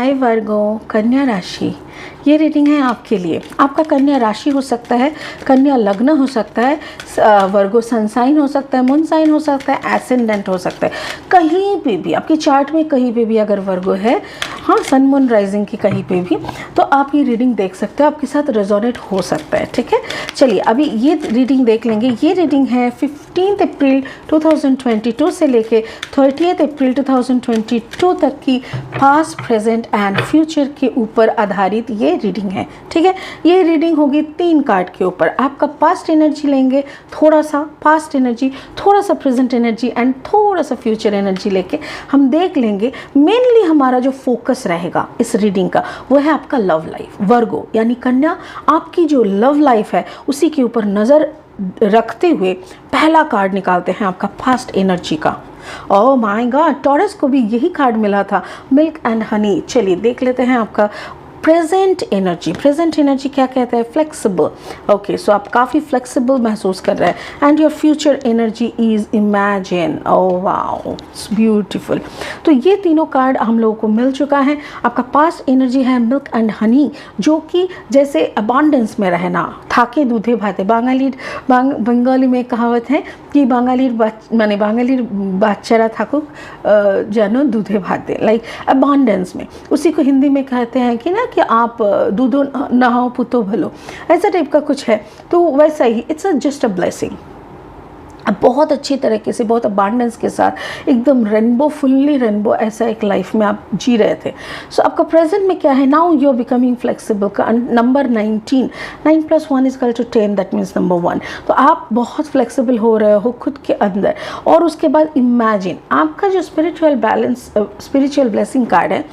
हाय वर्गो, कन्या राशि, ये रीडिंग है आपके लिए। आपका कन्या राशि हो सकता है, कन्या लग्न हो सकता है, वर्गो सन साइन हो सकता है, मून साइन हो सकता है, एसेंडेंट हो सकता है। कहीं पे भी आपकी चार्ट में कहीं पे भी अगर वर्गो है, हाँ सन मून राइजिंग की कहीं पे भी, तो आप ये रीडिंग देख सकते हो, आपके साथ रेजोनेट हो सकता है। ठीक है, चलिए अभी ये रीडिंग देख लेंगे। ये रीडिंग है 15 अप्रैल 2022 से लेके 30 अप्रैल 2022 तक की पास्ट, प्रेजेंट एंड फ्यूचर के ऊपर आधारित ये रीडिंग है। ठीक है, ये रीडिंग होगी 3 कार्ड के ऊपर। आपका पास्ट एनर्जी लेंगे, थोड़ा सा पास्ट एनर्जी, थोड़ा सा प्रेजेंट एनर्जी एंड थोड़ा सा फ्यूचर एनर्जी लेके हम देख लेंगे। मेनली हमारा जो फोकस रहेगा इस रीडिंग का वो है आपका लव लाइफ। वर्गो यानी कन्या, आपकी जो लव लाइफ है उसी के ऊपर नज़र रखते हुए पहला कार्ड निकालते हैं आपका पास्ट एनर्जी का। ओह माय गॉड, टॉरस को भी यही कार्ड मिला था, मिल्क एंड हनी। चलिए देख लेते हैं आपका प्रेजेंट एनर्जी। प्रेजेंट एनर्जी क्या कहता है? फ्लेक्सिबल। ओके, सो आप काफ़ी फ्लेक्सिबल महसूस कर रहे हैं। And your future energy is imagine. Oh wow, it's beautiful. तो ये तीनों कार्ड हम लोगों को मिल चुका है। आपका पास्ट एनर्जी है मिल्क एंड हनी, जो कि जैसे अबांडेंस में रहना, थाके दूधे भाते। बंगाली में कहावत है कि माने बांगालीर बाच्चारा थाकुक जानो दूधे भाते, लाइक अबांडेंस में। उसी को हिंदी में कहते हैं कि ना कि आप दूधो नहाओ पुतो भलो, ऐसा टाइप का कुछ है। तो वैसा ही इट्स जस्ट अ ब्लेसिंग। बहुत अच्छी तरीके से, बहुत अबांडेंस के साथ, एकदम रेनबो, फुल्ली रेनबो ऐसा एक लाइफ में आप जी रहे थे। सो आपका प्रेजेंट में क्या है? Now you are becoming flexible का नंबर 19, 9 + 1 = 10, दैट मीन्स नंबर 1। तो आप बहुत फ्लेक्सिबल हो रहे हो खुद के अंदर। और उसके बाद इमेजिन, आपका जो spiritual balance, spiritual blessing card है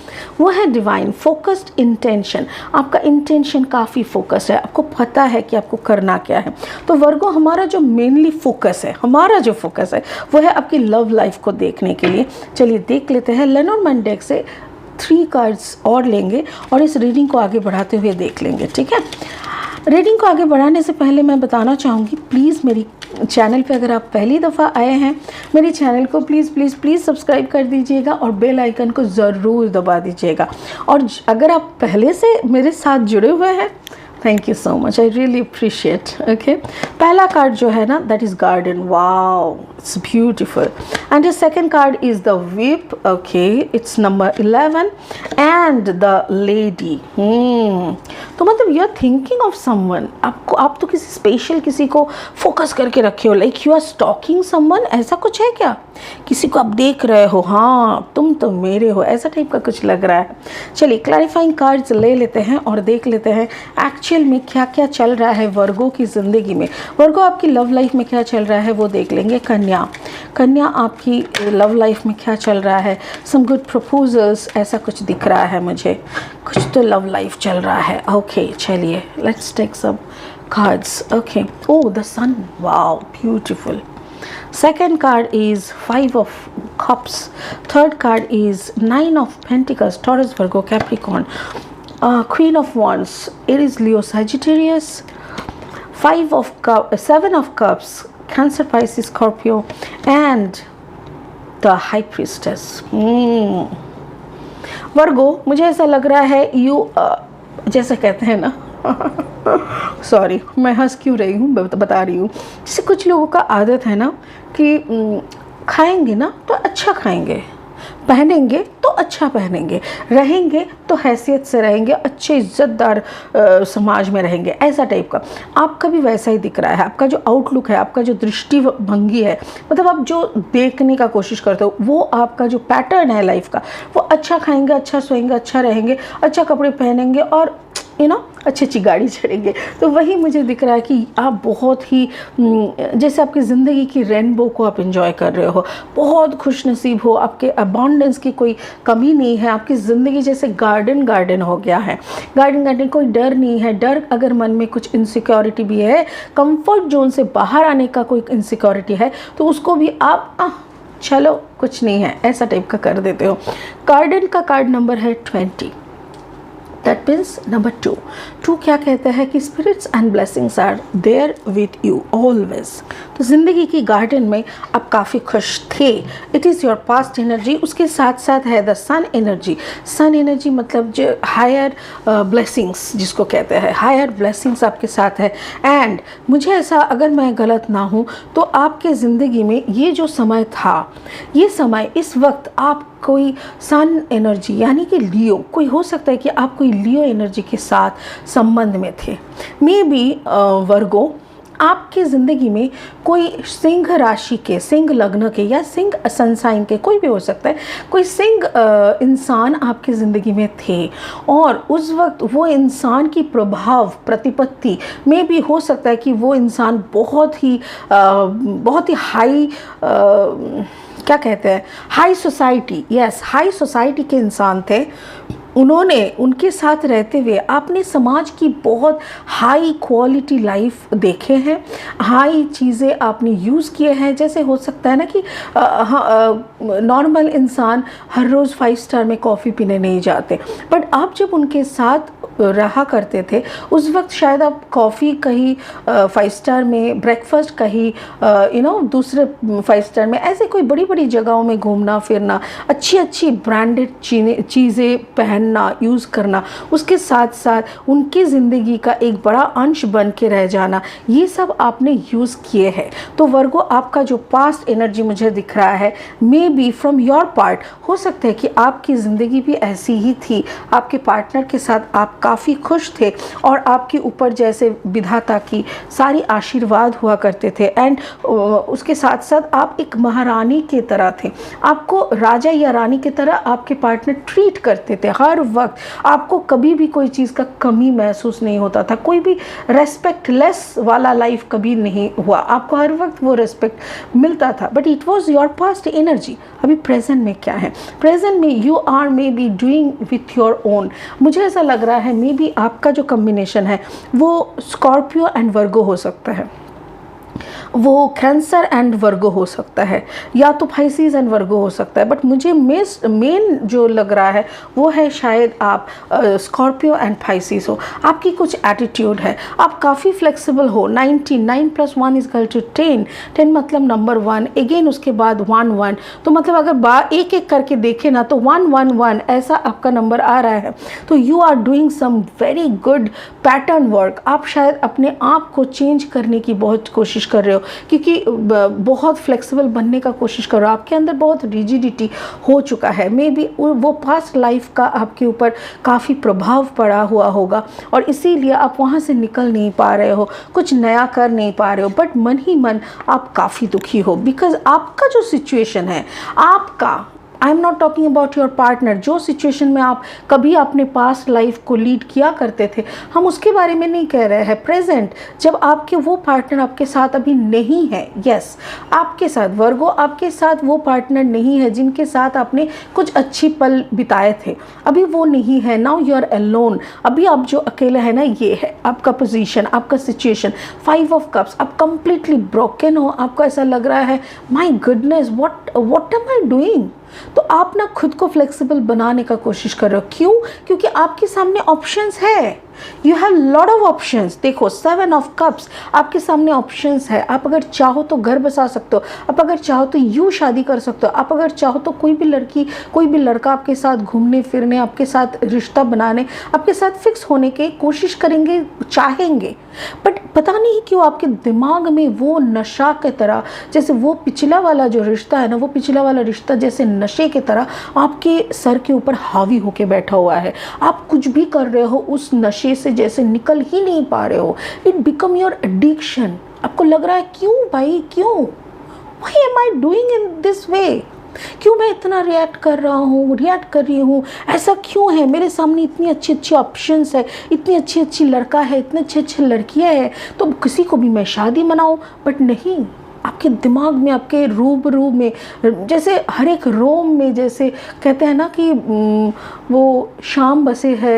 वो है डिवाइन फोकस्ड इंटेंशन। आपका इंटेंशन काफ़ी फोकस है, आपको पता है कि आपको करना क्या है। तो वर्गो, हमारा जो मेनली फोकस है, हमारा जो फोकस है वो है आपकी लव लाइफ को देखने के लिए। चलिए देख लेते हैं। लेनोर्मैंड डेक से 3 कार्ड्स और लेंगे और इस रीडिंग को आगे बढ़ाते हुए देख लेंगे। ठीक है, रीडिंग को आगे बढ़ाने से पहले मैं बताना चाहूँगी, प्लीज़ मेरी चैनल पे अगर आप पहली दफ़ा आए हैं, मेरी चैनल को प्लीज़ प्लीज़ प्लीज़ सब्सक्राइब कर दीजिएगा और बेल आइकन को ज़रूर दबा दीजिएगा। और अगर आप पहले से मेरे साथ जुड़े हुए हैं, thank you so much, I really appreciate. Okay, पहला कार्ड जो है ना, that is garden. Wow, it's beautiful. And the second card is the whip. Okay, it's number 11 and the lady. तो मतलब you are thinking of someone, आप तो किसी special किसी को फोकस करके रखे हो, like you are stalking someone, ऐसा कुछ है क्या? किसी को आप देख रहे हो, हाँ तुम तो मेरे हो, ऐसा टाइप का कुछ लग रहा है। चलिए क्लैरिफाइंग कार्ड्स ले लेते हैं और देख लेते हैं एक्चुअल में क्या क्या चल रहा है वर्गो की ज़िंदगी में। वर्गो, आपकी लव लाइफ में क्या चल रहा है वो देख लेंगे। कन्या, आपकी लव लाइफ में क्या चल रहा है? सम गुड प्रपोजल्स, ऐसा कुछ दिख रहा है मुझे, कुछ तो लव लाइफ चल रहा है। ओके, चलिए let's take some cards. Okay, oh the sun, wow beautiful. Second card is 5 of Cups. Third card is 9 of Pentacles, Taurus, Virgo, Capricorn. Queen of Wands, Aries, Leo, Sagittarius. 7 of Cups, Cancer, Pisces, Scorpio, and the High Priestess. Virgo, मुझे ऐसा लग रहा है जैसे कहते हैं ना sorry मैं हंस क्यों रही हूँ, बता रही हूँ। जैसे कुछ लोगों का आदत है ना कि खाएंगे ना तो अच्छा खाएंगे, पहनेंगे तो अच्छा पहनेंगे, रहेंगे तो हैसियत से रहेंगे, अच्छे इज्जतदार समाज में रहेंगे, ऐसा टाइप का। आपका भी वैसा ही दिख रहा है। आपका जो आउटलुक है, आपका जो दृष्टि भंगी है, मतलब आप जो देखने का कोशिश करते हो, वो आपका जो पैटर्न है लाइफ का, वो अच्छा खाएंगे, अच्छा सोएंगे, अच्छा रहेंगे, अच्छा कपड़े पहनेंगे और अच्छी अच्छी गाड़ी चढ़ेंगे। तो वही मुझे दिख रहा है कि आप बहुत ही जैसे आपकी ज़िंदगी की रेनबो को आप एंजॉय कर रहे हो, बहुत खुश नसीब हो, आपके अबांडेंस की कोई कमी नहीं है, आपकी ज़िंदगी जैसे गार्डन हो गया है। गार्डन, कोई डर नहीं है। डर अगर मन में कुछ इनसिक्योरिटी भी है, कंफर्ट जोन से बाहर आने का कोई इनसिक्योरिटी है, तो उसको भी आप चलो कुछ नहीं है ऐसा टाइप का कर देते हो। गार्डन का कार्ड नंबर है 20। That means number two. Two क्या कहते हैं कि spirits and blessings are there with you always. तो ज़िंदगी की गार्डन में आप काफ़ी खुश थे, it is your past energy. उसके साथ साथ है the sun energy. Sun energy मतलब जो हायर ब्लेसिंग्स जिसको कहते हैं, हायर ब्लेसिंग्स आपके साथ है। एंड मुझे ऐसा, अगर मैं गलत ना हूँ तो आपके ज़िंदगी में ये जो समय था, ये समय इस वक्त आप कोई सन एनर्जी यानी कि लियो, कोई हो सकता है कि आप कोई लियो एनर्जी के साथ संबंध में थे। मे बी वर्गो आपकी ज़िंदगी में कोई सिंह राशि के, सिंह लग्न के या सिंह सन साइन के, कोई भी हो सकता है, कोई सिंह इंसान आपकी ज़िंदगी में थे और उस वक्त वो इंसान की प्रभाव प्रतिपत्ति में भी हो सकता है कि वो इंसान बहुत ही हाई क्या कहते हैं, high society, yes high society के इंसान थे। उन्होंने, उनके साथ रहते हुए आपने समाज की बहुत हाई क्वालिटी लाइफ देखे हैं, हाई चीज़ें आपने यूज़ किए हैं। जैसे हो सकता है ना कि नॉर्मल इंसान हर रोज़ 5 स्टार में कॉफ़ी पीने नहीं जाते, बट आप जब उनके साथ रहा करते थे उस वक्त शायद आप कॉफ़ी कहीं 5 स्टार में, ब्रेकफास्ट कहीं दूसरे 5 स्टार में, ऐसे कोई बड़ी बड़ी जगहों में घूमना फिरना, अच्छी अच्छी ब्रांडेड चीज़ें पहनना, यूज़ करना, उसके साथ साथ उनकी ज़िंदगी का एक बड़ा अंश बन के रह जाना, ये सब आपने यूज़ किए हैं। तो वर्गो आपका जो पास्ट एनर्जी मुझे दिख रहा है, may be from your part, हो सकता है कि आपकी ज़िंदगी भी ऐसी ही थी, आपके पार्टनर के साथ आप काफ़ी खुश थे और आपके ऊपर जैसे विधाता की सारी आशीर्वाद हुआ करते थे। एंड उसके साथ साथ आप एक महारानी की तरह थे, आपको राजा या रानी की तरह आपके पार्टनर ट्रीट करते थे हर वक्त। आपको कभी भी कोई चीज़ का कमी महसूस नहीं होता था, कोई भी रेस्पेक्टलेस वाला लाइफ कभी नहीं हुआ, आपको हर वक्त वो रेस्पेक्ट मिलता था। But it was your past energy. अभी प्रेजेंट में क्या है? प्रेजेंट में you are maybe doing with your own. मुझे ऐसा लग रहा है मे बी आपका जो कॉम्बिनेशन है वो स्कॉर्पियो एंड वर्गो हो सकता है, वो कैंसर एंड वर्गो हो सकता है, या तो पाइसेस एंड वर्गो हो सकता है। बट मुझे मेन जो लग रहा है वो है शायद आप स्कॉर्पियो एंड पाइसेस हो। आपकी कुछ एटीट्यूड है, आप काफ़ी फ्लेक्सिबल हो। 9 + 1 = 10, 10 मतलब नंबर 1, अगेन उसके बाद 1 1, तो मतलब अगर एक एक करके देखें ना तो 1 1 1 ऐसा आपका नंबर आ रहा है। तो you are doing some very good pattern work. आप शायद अपने आप को चेंज करने की बहुत कोशिश कर रहे हो, क्योंकि बहुत फ्लेक्सिबल बनने का कोशिश कर रहे हो, आपके अंदर बहुत रिजिडिटी हो चुका है। मे बी वो पास्ट लाइफ का आपके ऊपर काफ़ी प्रभाव पड़ा हुआ होगा और इसीलिए आप वहाँ से निकल नहीं पा रहे हो, कुछ नया कर नहीं पा रहे हो। बट मन ही मन आप काफ़ी दुखी हो, बिकॉज आपका जो सिचुएशन है, आपका, I am not talking about your partner, जो सिचुएशन में आप कभी अपने पास्ट लाइफ को लीड किया करते थे, हम उसके बारे में नहीं कह रहे हैं। प्रेजेंट जब आपके वो पार्टनर आपके साथ अभी नहीं है, यस आपके साथ वर्गो, आपके साथ वो पार्टनर नहीं है जिनके साथ आपने कुछ अच्छी पल बिताए थे, अभी वो नहीं है। नाउ यू आर अलोन, अभी आप जो अकेले हैं ना, ये है आपका पोजीशन, आपका सिचुएशन। 5 ऑफ कप्स, आप कंप्लीटली ब्रोकन हो, आपको ऐसा लग रहा है my goodness what am I doing. तो आप ना खुद को फ्लेक्सिबल बनाने का कोशिश कर रहे हो। क्यों? क्योंकि आपके सामने ऑप्शंस है, you have lot of options. देखो 7 ऑफ कप्स, आपके सामने ऑप्शंस है। आप अगर चाहो तो घर बसा सकते हो, आप अगर चाहो तो यूँ शादी कर सकते हो, आप अगर चाहो तो कोई भी लड़की, कोई भी लड़का आपके साथ घूमने फिरने, आपके साथ रिश्ता बनाने, आपके साथ फिक्स होने की कोशिश करेंगे, चाहेंगे। बट पता नहीं क्यों आपके दिमाग में वो नशा की तरह, जैसे वो पिछला वाला जो रिश्ता है ना, वो पिछला वाला रिश्ता जैसे नशे की तरह आपके सर के ऊपर हावी होके बैठा हुआ है। आप कुछ भी कर रहे हो उस नशे से जैसे निकल ही नहीं पा रहे हो। It become your addiction. आपको लग रहा है क्यों भाई, क्यों, why am I doing in this way, क्यों मैं इतना रिएक्ट कर रहा हूँ, रिएक्ट कर रही हूँ, ऐसा क्यों है? मेरे सामने इतनी अच्छी अच्छी ऑप्शंस है, इतनी अच्छी अच्छी लड़का है, इतने अच्छे अच्छे लड़कियाँ हैं, तो किसी को भी मैं शादी मनाऊँ। बट नहीं, आपके दिमाग में, आपके रूबरू में, जैसे हर एक रोम में, जैसे कहते हैं ना कि वो शाम बसे है,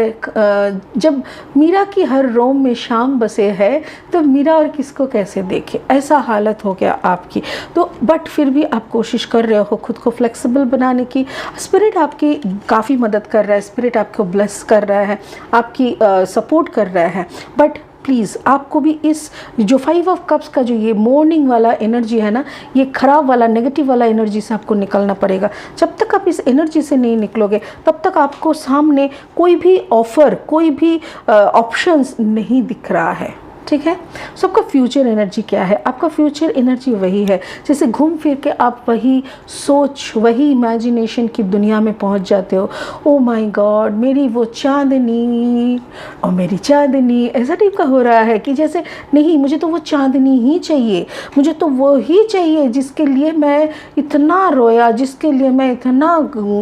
जब मीरा की हर रोम में शाम बसे है तो मीरा और किसको कैसे देखे, ऐसा हालत हो गया आपकी। तो बट फिर भी आप कोशिश कर रहे हो खुद को फ्लेक्सिबल बनाने की। स्पिरिट आपकी काफ़ी मदद कर रहा है, स्पिरिट आपको ब्लेस कर रहा है, आपकी सपोर्ट कर रहा है। बट प्लीज़ आपको भी इस जो 5 ऑफ कप्स का जो ये मॉर्निंग वाला एनर्जी है ना, ये ख़राब वाला नेगेटिव वाला एनर्जी से आपको निकलना पड़ेगा। जब तक आप इस एनर्जी से नहीं निकलोगे तब तक आपको सामने कोई भी ऑफ़र, कोई भी ऑप्शंस नहीं दिख रहा है, ठीक है। सो आपका फ्यूचर एनर्जी क्या है? आपका फ्यूचर एनर्जी वही है जैसे घूम फिर के आप वही सोच, वही इमेजिनेशन की दुनिया में पहुंच जाते हो। ओ माय गॉड, मेरी वो चांदनी और मेरी चांदनी, ऐसा टाइप का हो रहा है कि जैसे नहीं, मुझे तो वो चांदनी ही चाहिए, मुझे तो वो ही चाहिए जिसके लिए मैं इतना रोया, जिसके लिए मैं इतना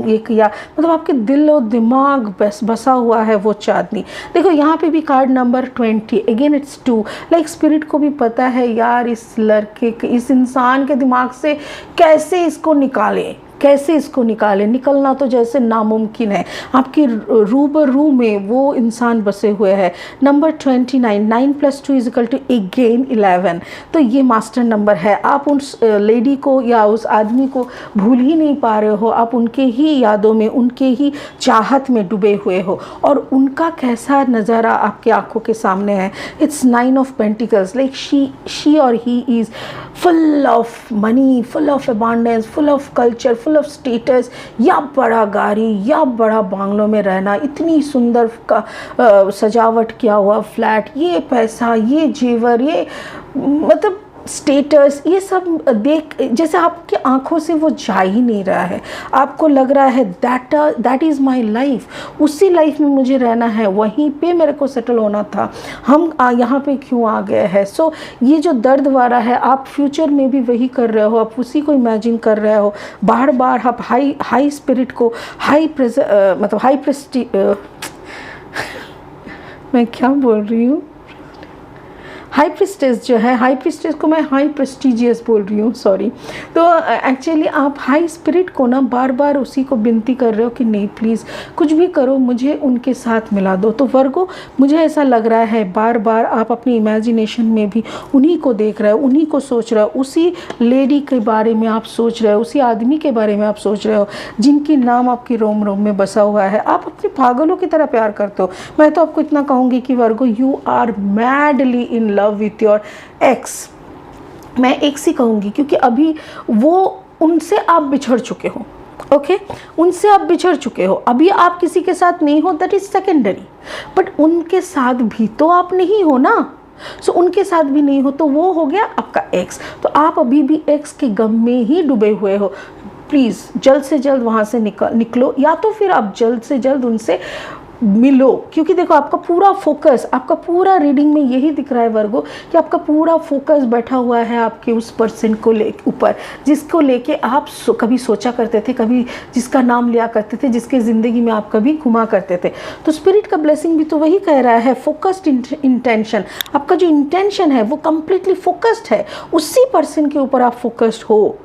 ये किया। मतलब आपके दिल और दिमाग बस बसा हुआ है वो चांदनी। देखो यहाँ पे भी card number 20, again it's 2। Like spirit को भी पता है यार, इस लड़के, इस इंसान के दिमाग से कैसे इसको निकाले, कैसे इसको निकाले। निकलना तो जैसे नामुमकिन है। आपकी रूबरू में वो इंसान बसे हुए हैं। Number 29, 9 + 2 = again 11। तो ये मास्टर नंबर है। आप उस लेडी को या उस आदमी को भूल ही नहीं पा रहे हो। आप उनके ही यादों में, उनके ही चाहत में डूबे हुए हो और उनका कैसा नज़ारा आपकी आंखों के सामने है। It's 9 of pentacles. Like she और he is full of money, full of abundance, full of culture, full of status, या बड़ा गाड़ी या बड़ा बांग्लों में रहना, इतनी सुंदर का सजावट किया हुआ फ्लैट, ये पैसा, ये जेवर, ये मतलब स्टेटस, ये सब देख जैसे आपकी आंखों से वो जा ही नहीं रहा है। आपको लग रहा है दैट इज़ माई लाइफ, उसी लाइफ में मुझे रहना है, वहीं पे मेरे को सेटल होना था, हम यहाँ पे क्यों आ गए हैं। सो ये जो दर्द वाला है, आप फ्यूचर में भी वही कर रहे हो, आप उसी को इमेजिन कर रहे हो। बार बार आप हाई स्पिरिट को, मतलब हाई प्रेस्टी मैं क्या बोल रही हूँ, हाई प्रिस्टेस जो है, हाई प्रिस्टेस को मैं हाई प्रेस्टिजियस बोल रही हूँ, सॉरी। तो एक्चुअली आप हाई स्पिरिट को ना बार बार उसी को विनती कर रहे हो कि नहीं प्लीज़ कुछ भी करो, मुझे उनके साथ मिला दो। तो वर्गो, मुझे ऐसा लग रहा है बार बार आप अपनी इमेजिनेशन में भी उन्हीं को देख रहे हो, उन्हीं को सोच रहे हो, उसी लेडी के बारे में आप सोच रहे हो, उसी आदमी के बारे में आप सोच रहे हो जिनकी नाम आपकी रोम रोम में बसा हुआ है। आप अपने पागलों की तरह प्यार करते हो। मैं तो आपको इतना कहूँगी कि Virgo, you are madly in love with your ex. मैं एक्स ही कहूँगी क्योंकि अभी वो, उनसे आप बिछड़ चुके हो, ओके, उनसे आप बिछड़ चुके हो। अभी आप किसी के साथ नहीं हो, दैट इज सेकेंडरी, बट उनके साथ भी तो आप नहीं हो ना। सो उनके साथ भी नहीं हो तो वो हो गया आपका एक्स। तो आप अभी भी एक्स के गम में ही डूबे हुए हो। प्लीज़ जल्द से जल्द वहाँ से निकलो, या तो फिर आप जल्द से जल्द उनसे मिलो। क्योंकि देखो आपका पूरा फोकस, आपका पूरा रीडिंग में यही दिख रहा है वर्गो कि आपका पूरा फोकस बैठा हुआ है आपके उस पर्सन को ऊपर, जिसको लेके आप कभी सोचा करते थे, कभी जिसका नाम लिया करते थे, जिसके ज़िंदगी में आप कभी घुमा करते थे। तो स्पिरिट का ब्लेसिंग भी तो वही कह रहा है, फोकस्ड इंटेंशन। आपका जो इंटेंशन है वो कम्प्लीटली फोकस्ड है, उसी पर्सन के ऊपर आप फोकस्ड हो।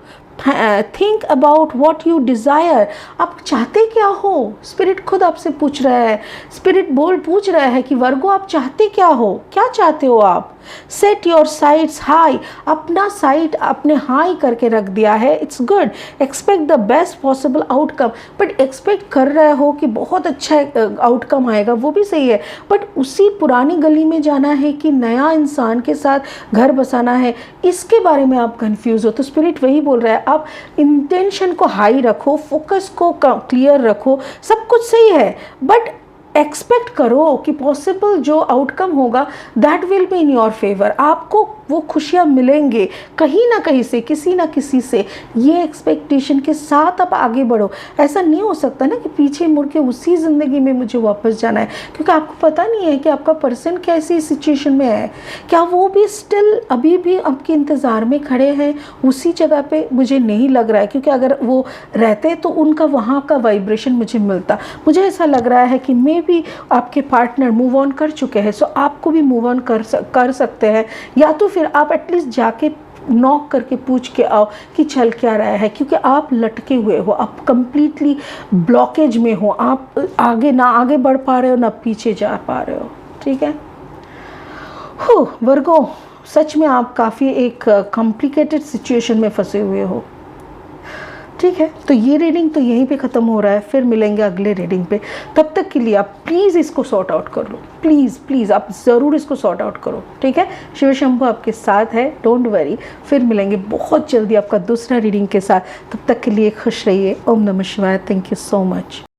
Think about what you desire. आप चाहते क्या हो? स्पिरिट खुद आपसे पूछ रहा है, स्पिरिट पूछ रहा है कि वर्गो आप चाहते क्या हो, क्या चाहते हो आप? Set your sites high. अपना साइट अपने हाई करके रख दिया है, it's good. Expect the best possible outcome. But expect कर रहे हो कि बहुत अच्छा आउटकम आएगा, वो भी सही है, बट उसी पुरानी गली में जाना है कि नया इंसान के साथ घर बसाना है, इसके बारे में आप कंफ्यूज हो। तो स्पिरिट वही बोल रहा है, आप इंटेंशन को हाई रखो, फोकस को क्लियर रखो, सब कुछ सही है, बट एक्सपेक्ट करो कि पॉसिबल जो आउटकम होगा that will be in your favour. आपको वो खुशियाँ मिलेंगे कहीं ना कहीं से, किसी ना किसी से। ये एक्सपेक्टेशन के साथ आप आगे बढ़ो। ऐसा नहीं हो सकता ना कि पीछे मुड़ के उसी ज़िंदगी में मुझे वापस जाना है, क्योंकि आपको पता नहीं है कि आपका पर्सन कैसी सिचुएशन में है। क्या वो भी स्टिल अभी भी आपके इंतज़ार में खड़े हैं उसी जगह पे? मुझे नहीं लग रहा है, क्योंकि अगर वो रहते तो उनका वहाँ का वाइब्रेशन मुझे मिलता। मुझे ऐसा लग रहा है कि मे भी आपके पार्टनर मूव ऑन कर चुके हैं, सो आपको भी मूव ऑन कर सकते हैं, या तो फिर आप एटलीस्ट जाके नॉक करके पूछ के आओ कि चल क्या रहा है, क्योंकि आप लटके हुए हो, आप कंप्लीटली ब्लॉकेज में हो, आप आगे ना आगे बढ़ पा रहे हो ना पीछे जा पा रहे हो। ठीक है। हो वर्गो, सच में आप काफ़ी एक कॉम्प्लिकेटेड सिचुएशन में फंसे हुए हो। ठीक है, तो ये रीडिंग तो यहीं पे ख़त्म हो रहा है, फिर मिलेंगे अगले रीडिंग पे। तब तक के लिए आप प्लीज़ इसको सॉर्ट आउट कर लो, प्लीज़ प्लीज़ आप ज़रूर इसको सॉर्ट आउट करो। ठीक है, शिव शंभू आपके साथ है, डोंट वरी। फिर मिलेंगे बहुत जल्दी आपका दूसरा रीडिंग के साथ। तब तक के लिए खुश रहिए। ओम नमः शिवाय। Thank you so much.